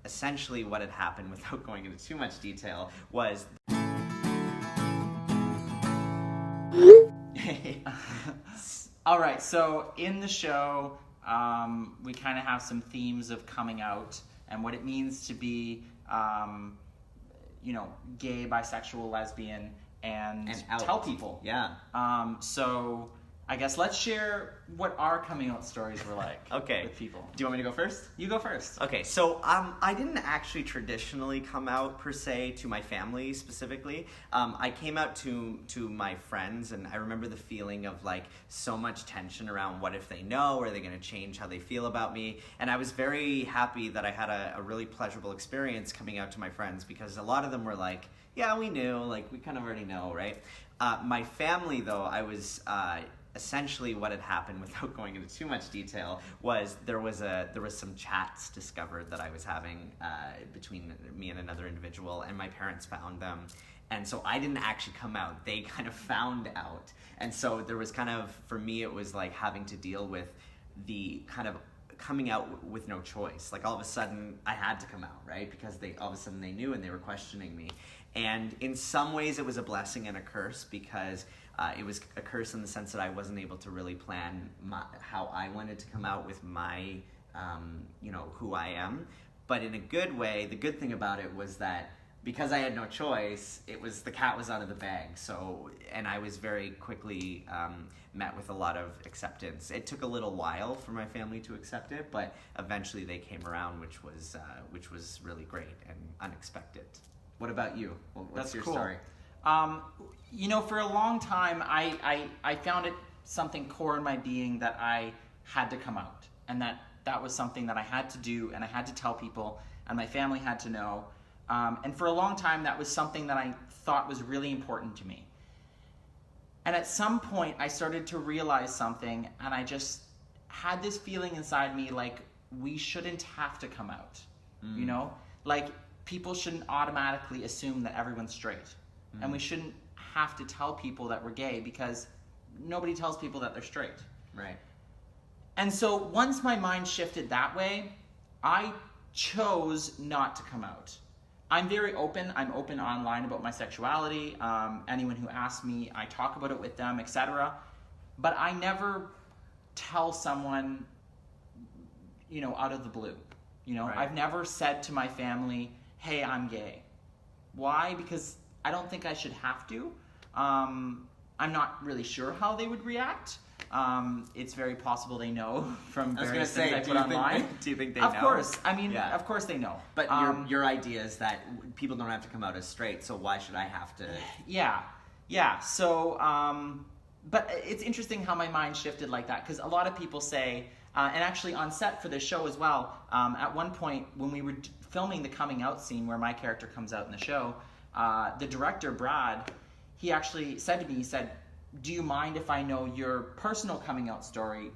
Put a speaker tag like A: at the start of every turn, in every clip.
A: essentially what had happened, without going into too much detail, was...
B: All right, so in the show, we kind of have some themes of coming out and what it means to be, gay, bisexual, lesbian, and tell people.
A: Yeah.
B: So I guess let's share what our coming out stories were like with people.
A: Do you want me to go first?
B: You go first.
A: Okay, so I didn't actually traditionally come out per se to my family specifically. I came out to my friends, and I remember the feeling of like so much tension around what if they know, are they going to change how they feel about me? And I was very happy that I had a really pleasurable experience coming out to my friends, because a lot of them were like, yeah, we knew, like we kind of already know, right? My family though, I was... essentially what had happened, without going into too much detail, was there was some chats discovered that I was having between me and another individual, and my parents found them. And so I didn't actually come out. They kind of found out. And so there was kind of, for me, it was like having to deal with the kind of coming out with no choice. Like all of a sudden I had to come out, right? Because all of a sudden they knew and they were questioning me. And in some ways it was a blessing and a curse, because it was a curse in the sense that I wasn't able to really plan how I wanted to come out with my, who I am. But in a good way, the good thing about it was that because I had no choice, the cat was out of the bag. So, and I was very quickly met with a lot of acceptance. It took a little while for my family to accept it, but eventually they came around, which was really great and unexpected. What about you? What's your story?
B: For a long time, I found it something core in my being that I had to come out, and that was something that I had to do, and I had to tell people, and my family had to know. And for a long time, that was something that I thought was really important to me. And at some point, I started to realize something, and I just had this feeling inside me like we shouldn't have to come out, Like people shouldn't automatically assume that everyone's straight. And we shouldn't have to tell people that we're gay, because nobody tells people that they're straight.
A: Right.
B: And so once my mind shifted that way, I chose not to come out. I'm very open. I'm open online about my sexuality. Anyone who asks me, I talk about it with them, etc. But I never tell someone, out of the blue. Right. I've never said to my family, hey, I'm gay. Why? Because I don't think I should have to. I'm not really sure how they would react. It's very possible they know from various things I put online.
A: Do you think they know?
B: Of course. I mean, Of course they know.
A: But your idea is that people don't have to come out as straight, so why should I have to?
B: Yeah. So, but it's interesting how my mind shifted like that, because a lot of people say, and actually on set for this show as well, at one point when we were filming the coming out scene where my character comes out in the show, the director, Brad, he actually said to me, he said, do you mind if I know your personal coming out story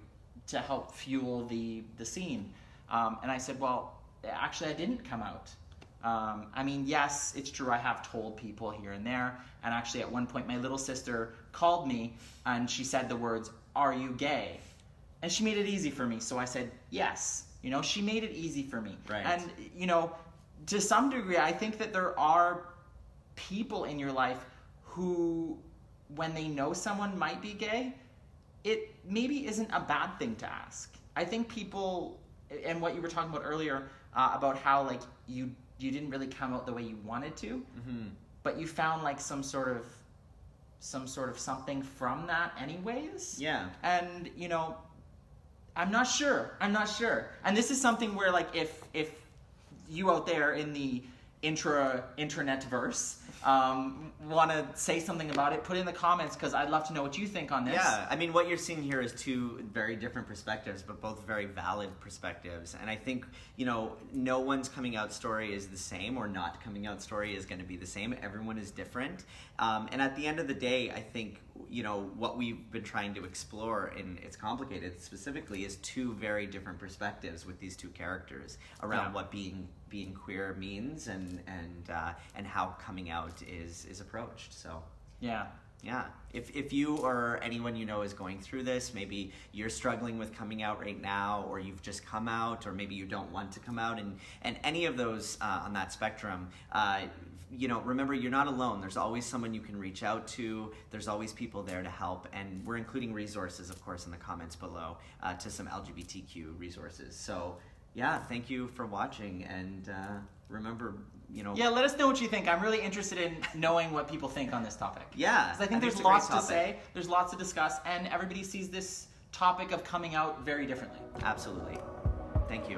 B: to help fuel the scene? And I said, well, actually I didn't come out. Yes, it's true, I have told people here and there. And actually at one point my little sister called me and she said the words, are you gay? And she made it easy for me. So I said, yes. She made it easy for me.
A: Right.
B: And, to some degree, I think that there are people in your life who, when they know someone might be gay, it maybe isn't a bad thing to ask. I think people, and what you were talking about earlier, about how like you didn't really come out the way you wanted to, but you found like some sort of something from that anyways.
A: Yeah.
B: And I'm not sure. And this is something where like if you out there in the internet-verse want to say something about it, put it in the comments, because I'd love to know what you think on this.
A: Yeah, what you're seeing here is two very different perspectives, but both very valid perspectives. And I think, no one's coming out story is the same, or not coming out story is going to be the same. Everyone is different. And at the end of the day, I think, what we've been trying to explore, and it's complicated specifically, is two very different perspectives with these two characters around what being queer means and how coming out is approached. So
B: yeah.
A: Yeah. If you or anyone you know is going through this, maybe you're struggling with coming out right now, or you've just come out, or maybe you don't want to come out, and any of those on that spectrum, remember, you're not alone. There's always someone you can reach out to. There's always people there to help, and we're including resources, of course, in the comments below to some LGBTQ resources. So, yeah, thank you for watching, and remember,
B: Yeah, let us know what you think. I'm really interested in knowing what people think on this topic.
A: Yeah,
B: because I think there's
A: it's a great
B: lots to
A: topic.
B: say, there's lots to discuss, and everybody sees this topic of coming out very differently.
A: Absolutely. Thank you.